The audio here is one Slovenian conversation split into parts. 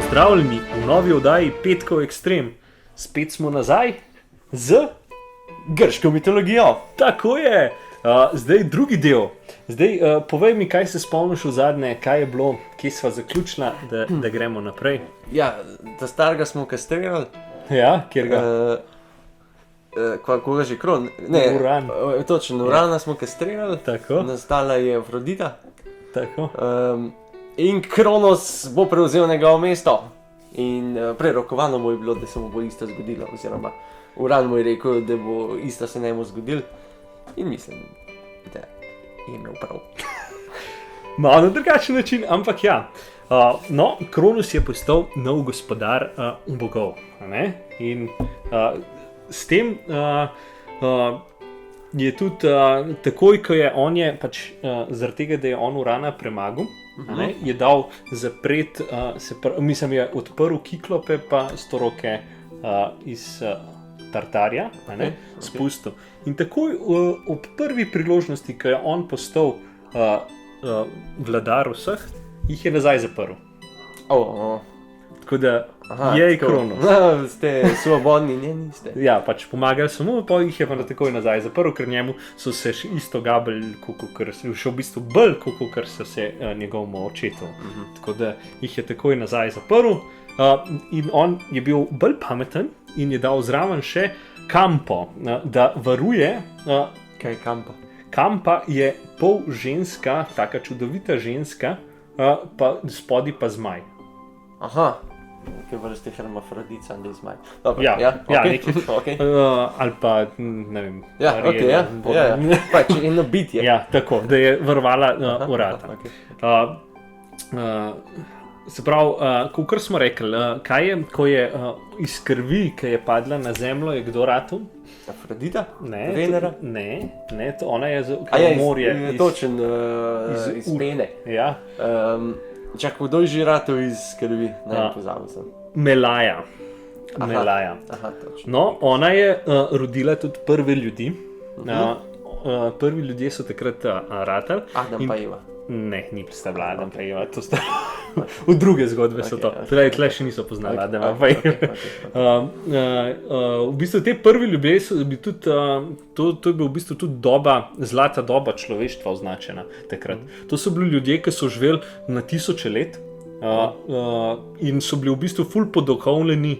Pozdravljeni v novi oddaji Petkov Ekstrem. Spet smo nazaj z grško mitologijo. Tako je, zdaj drugi del. Zdaj povej mi, kaj se spomniš v zadnje, kaj je bilo, kje sva zaključila, da gremo naprej. Ja, ta starega smo kastrirali. Ja, kjer ga? Koga že Kron? Ne, Uran. Točno, Urana smo kastrirali. Tako. Nastala je Afrodita. Tako. In Kronos bo prevzel njegovo mesto. In prerokovano mu je bilo, da se mu bo isto zgodilo. Oziroma, Uran mu je rekel, da bo isto se njemu zgodilo. In mislim, da je imel prav. Malo na drugačen način, ampak ja. No, Kronos je postal nov gospodar bogov. Ne? In s tem je tudi takoj, ko je on je, pač zaradi tega, da je on Urana premagal, je dal zapret, mislim, je odprl Kiklope pa Storoke iz Tartarja, spustil. In takoj ob prvi priložnosti, ko je on postal vladar vseh, jih je nazaj zaprl. Tako da je Kronos. Ste svobodni, ne niste. Ja, pač pomagali so mu, pa jih je pa takoj nazaj zaprl, ker njemu so se isto gabili, še v bistvu bolj, kot so se njegovemu očetu. Tako da jih je takoj nazaj zaprl. In on je bil bolj pameten in je dal zraven še Kampo, da varuje. Kaj je Kampa? Kampa je pol ženska, taka čudovita ženska, pa spodaj pa zmaj. Aha, kaj vrste hermafrodica, ne zmaj. Ja, okay. Okay. Ali pa, ne vem. Ja, ok, ja. Pač eno bitje. Ja, tako, da je varovala Urata. Se pravi, kakor smo rekli, kaj je, ko je iz krvi, ki je padla na zemljo, je kdo ratal? Afrodita? Ne. Venera? Ne, to ona je iz morje. Točen, iz pene. Ja. Čak, kdo je že ratal iz krvi? Ne, pozabil sem. Melaja. Aha, točno. No, ona je rodila tudi prve ljudi. Prvi ljudje so takrat ratali. Adam pa Eva. Ne, ni predstavljala Adam pa Eva, to sta v druge zgodbe so to. Tle še niso poznali Adama pa Eva. V bistvu te prvi ljudje so bili tudi, to je bil v bistvu tudi zlata doba človeštva označena takrat. To so bili ljudje, ki so živeli na tisoče let. In so bili v bistvu ful poduhovljeni,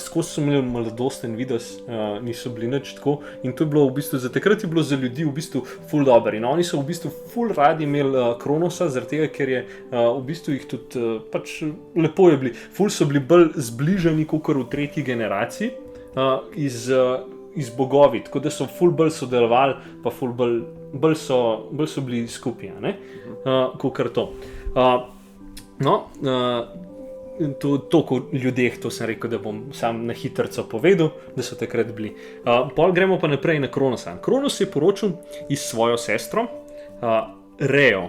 skozi so imeli mladosten videz, niso bili nič tako, in to je bilo v bistvu, za takrat je bilo za ljudi v bistvu ful dober. In oni so v bistvu ful radi imeli Kronosa, zaradi tega, ker je v bistvu jih tudi pač lepo je bili. Ful so bili bolj zbližani kakor v tretji generaciji iz bogovi, tako da so ful bolj sodelovali, pa ful bolj so bili skupaj, kakor to. No, toliko ljudeh, to sem rekel, da bom sam na hitrco povedal, da so takrat bili. Pol gremo pa naprej na Kronosa. Kronos je poročil iz svojo sestro, Rejo.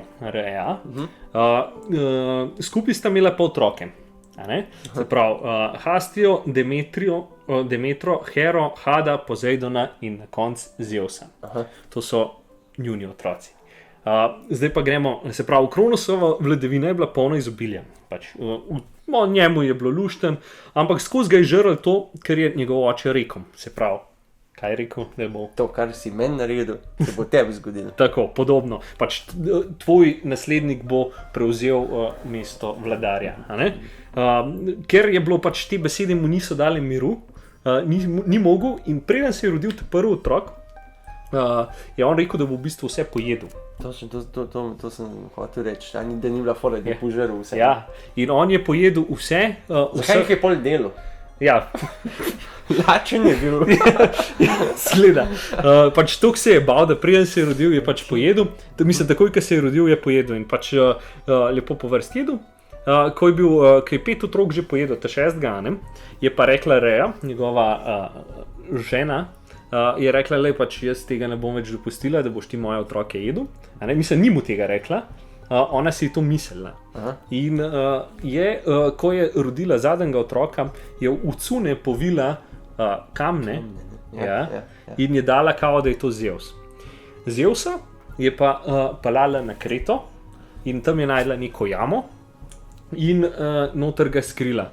Skupaj sta imela pa otroke. Se pravi, Hastijo, Demetro, Hero, Hada, Pozejdona in na koncu Zeusa. To so njuni otroci. Zdaj pa gremo, se pravi, Kronosova vladavina je bila polna izobilja. Pač, njemu je bilo lušten, ampak skozi ga je žrl to, ker je njegov oče rekel. Se pravi, kaj je rekel? Da bo... To, kar si meni naredil, se bo tebi zgodilo. Tako, podobno. Pač tvoj naslednik bo prevzel mesto vladarja. Ker je bilo pač te besede mu niso dali miru, ni mogel, in preden se je rodil prvi otrok, je on rekel, da bo v bistvu vse pojedel. To sem hotel reči, da ni bila fora, da je požrl vse. Ja, in on je pojedel vse. Zakaj jih je pol delo? Ja. Lačen je bil. Sleda. Pač toliko se je bal, da preden se je rodil, je pač pojedel. Mislim, takoj, ko se je rodil, je pojedel in pač lepo po vrsti jedel. Ko je 5 otrok že pojedel, ta 6. je pa rekla Reja, njegova žena, je rekla, le pač jaz tega ne bom več dopustila, da boš ti moje otroke jedel. Mislim, ni mu tega rekla, ona si je to mislila. In ko je rodila zadnjega otroka, je v cune povila kamne in je dala kao, da je to Zeus. Zeusa je pa pelala na Kreto in tam je najdla neko jamo, in noter ga skrila.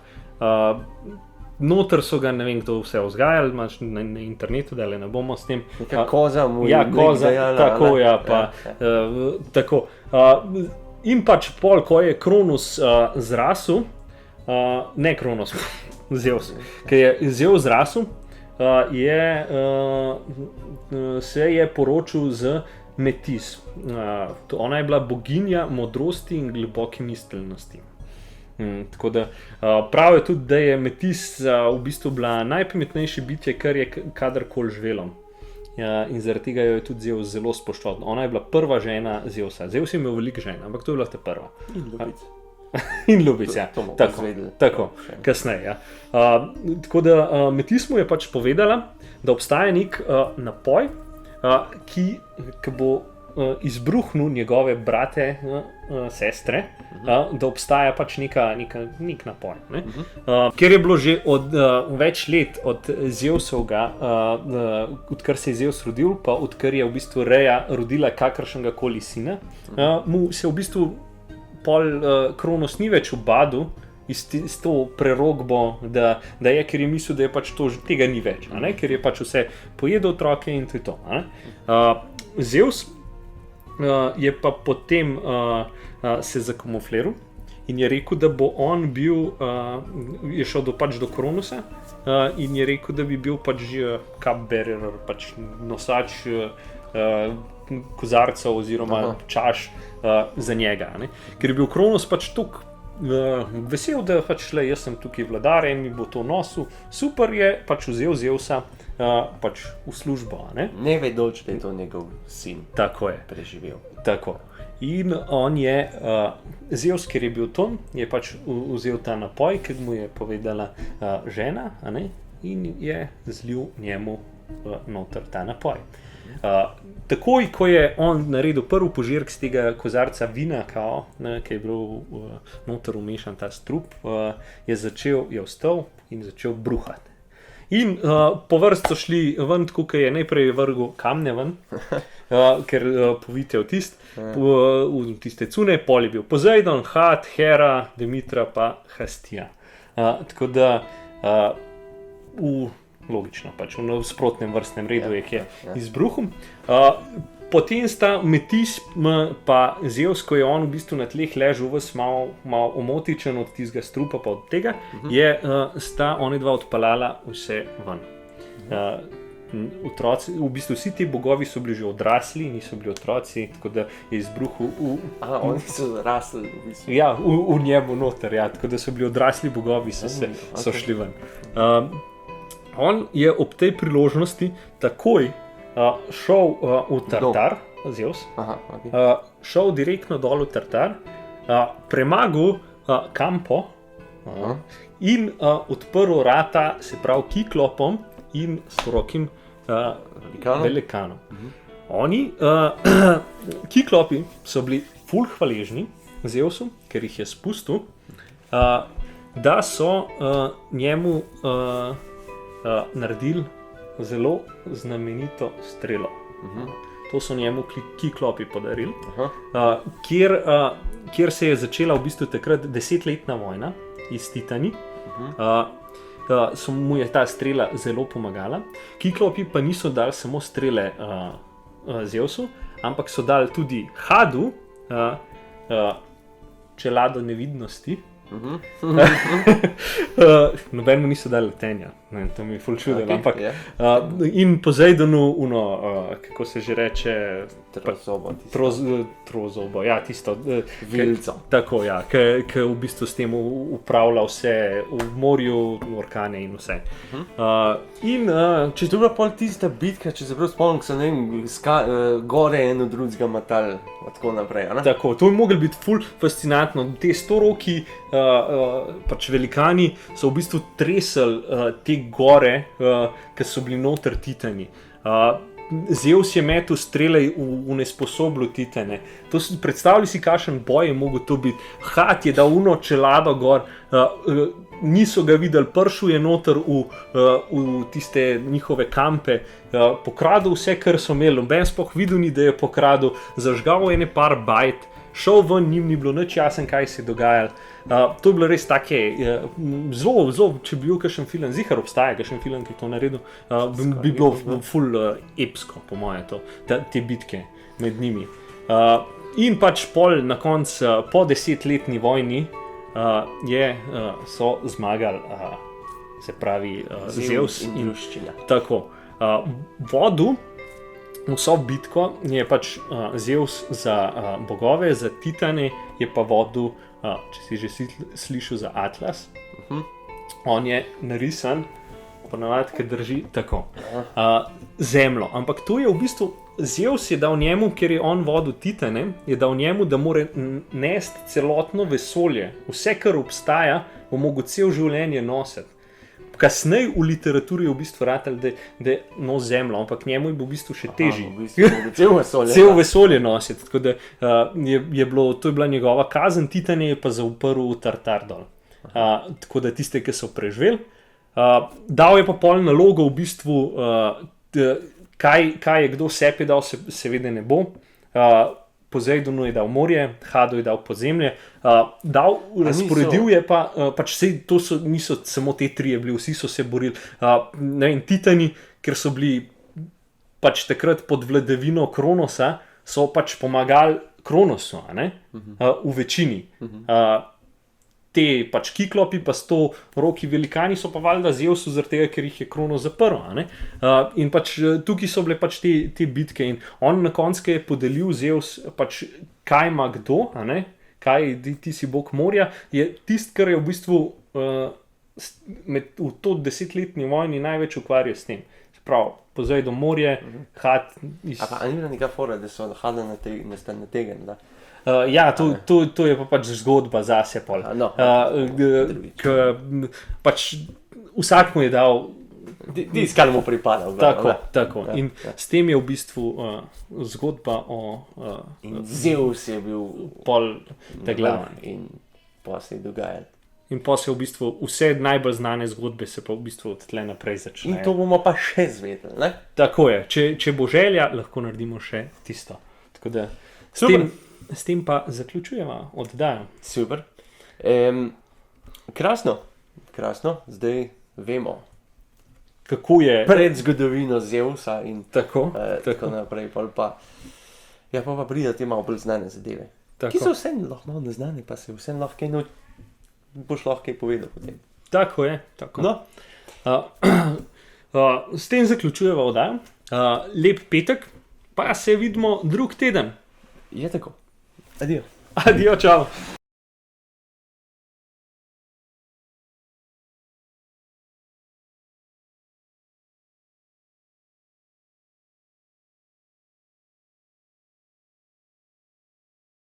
Noter so ga, ne vem, kdo vse vzgajali, imaš na internetu, da ne bomo s tem. Neka koza mu je. Ja, koza, tako, ja, pa tako. In pač pol, ko je Kronos zrasel, ne Kronos, Zeus, ki je Zeus zrasel, se je poročil z Metis. Ona je bila boginja modrosti in globoke miselnosti. Tako da pravijo tudi, da je Metis v bistvu bila najpametnejše bitje, kar je kadarkoli živelo. In zaradi tega jo je tudi Zeus zelo spoštoval. Ona je bila prva žena Zeusa. Zeus je imel veliko žen, ampak to je bila ta prva. In ljubic, ja. Tako, kasneje. Ja. Tako da Metis mu je pač povedala, da obstaja nek napoj, ki bo izbruhnil njegove brate, sestre, da obstaja pač nek napoj. Ne? Ker je bilo že od več let od Zeusovega, odkar se je Zeus rodil, pa odkar je v bistvu Reja rodila kakršnega koli sina, mu se v bistvu Kronos ni več ubadil s to prerokbo, da je, ker je mislil, da je pač to, tega ni več, ker je pač vse pojedel otroke in to je to. Zeus je pa potem se zakamufliral in je rekel, da bo on bil, je šel pač do Kronosa in je rekel, da bi bil pač cupbearer, pač nosač kozarcev oziroma čaš za njega. Ne? Ker je bil Kronos pač tukaj vesel, da pač jaz sem tukaj vladar in mi bo to nosil. Super je pač vzel Zeusa pač v službo. Ne vedoč, da je to njegov sin. Tako je. Preživel. Tako. In on je, Zeus, ker je bil to, je pač vzel ta napoj, ki mu je povedala žena, in je zlil njemu noter ta napoj. Takoj, ko je on naredil prvi požirek z tega kozarca vina, ki je bil noter umešan ta strup, je vstal in začel bruhati. In po vrst so šli ven, tako kot je najprej vrgel kamne ven, ker povite v tiste cune, pol je bil Pozejdon, Had, Hera, Demitra pa Hastija. Tako da logično, pač v sprotnem vrstnem redu je izbruhom. Potem sta Metis pa Zeus, ko je on v bistvu na tleh ležal malo omotičen od tistega strupa pa od tega, sta oni dva odpeljala vse ven. Otroci, v bistvu vsi ti bogovi so bili že odrasli, niso bili otroci, tako da je izbruhal oni so rasli v bistvu. Ja, v njemu noter, ja, tako da so bili odrasli bogovi, so šli ven. On je ob tej priložnosti takoj šel v Tartar, Zeus, šel direktno dol v Tartar, premagal Kampo in odprl vrata, se pravi Kiklopom in Sorokim velikanom. Oni, Kiklopi, so bili ful hvaležni Zeusu, ker jih je spustil, da so njemu naredili zelo znamenito strelo. To so njemu Kiklopi podarili, kjer se je začela v bistvu takrat 10-letna vojna iz Titani. Mu je ta strela zelo pomagala. Kiklopi pa niso dali samo strele Zeusu, ampak so dali tudi Hadu, čelado nevidnosti. Nobenemu niso dali letenja, to mi je ful čudno, ampak in Pozejdonu, kako se že reče, trozobo, ja, tisto vilco. Tako, ja, ki v bistvu s tem upravlja vse v morju, orkane in vse. Če to bila pol tista bitka, če se prav spomnim, ko so gore eno drugega matali, tako naprej, ne? Tako, to je moglo biti ful fascinantno, te 100 roki pač velikani so v bistvu tresli te gore, ki so bili noter Titani. Zeus je metal strele v nesposoblu Titane. Predstavljaj si, kakšen boj je mogel to biti. Had je dal čelado gor, niso ga videli, prišel je noter v tiste njihove kampe, pokradil vse, kar so imeli, noben sploh videl ni, da je pokradil, zažgal ene par bajt, šel ven, njim ni bilo nič jasen, kaj se je dogajalo. To je bilo res take, zelo, če bi bil kakšen film, zihar obstaja kakšen film, ki je to naredil, bi bilo ful epsko, po moje, te bitke med njimi. In pač pol na koncu, po 10-letni vojni, so zmagali, se pravi, Zeus in Ruščina. Tako. Vodil vso bitko je pač Zeus za bogove, za Titane je pa vodil, če si že slišal za Atlas. On je narisan, ponavadi, ki drži tako, zemljo. Ampak to je v bistvu, Zeus je dal njemu, ker je on vodil Titane, je dal njemu, da mora nesti celotno vesolje. Vse, kar obstaja, bo mogel cel življenje nositi. Kasneje v literaturi je v bistvu ratal, da nosi zemljo, ampak njemu je v bistvu še težji. Cel vesolje. Cel vesolje nositi. Tako da to je bila njegova kazen, Titane je pa zauprl v Tartar dol. Tako da tiste, ki so preživeli. Dal je pa pol nalogo v bistvu, kaj je kdo sebi dal, seveda ne bo. Pozejdonu je dal morje, Hadu je dal podzemlje, razporedil je pa, pač to niso samo te trije bili, vsi so se borili, Titani, ker so bili pač takrat pod vladavino Kronosa, so pač pomagali Kronosu, v večini. Te pač Kiklopi pa 100-roki velikani so pa valjda Zeusu zaradi tega, ker jih je Kronos zaprl. In pač tukaj so bile pač te bitke in on na koncu je podelil Zeus pač kaj ima kdo, kaj ti si bog morja, je tisto, kar je v bistvu v to 10-letni vojni največ ukvarja s tem. Se pravi, Pozejdon morje, Had... A ni bila neka fora, da so Hada na tega, da? Ja, to je pa pač zgodba zase pol. Pač vsak mu je dal tisto, kar mu pripada. Tako. In s tem je v bistvu zgodba o... In Zeus je bil pol ta glaven. In pa se je dogajalo. In pa se v bistvu vse najbolj znane zgodbe se pa v bistvu od tle naprej začnejo. In to bomo pa še zvedeli, ne? Tako je. Če bo želja, lahko naredimo še tisto. Tako da... S tem pa zaključujemo oddajo. Super. Krasno. Zdaj vemo. Kako je... Pred zgodovino Zeusa in tako naprej. Pa pride te malo bolj znane zadeve. Ki so vse lahko malo neznane, pa se vse lahko boš lahko kaj povedal potem. Tako je. No. S tem zaključujemo oddajo. Lep petek, pa se vidimo drug teden. Je tako. Adijo. Adijo, čau.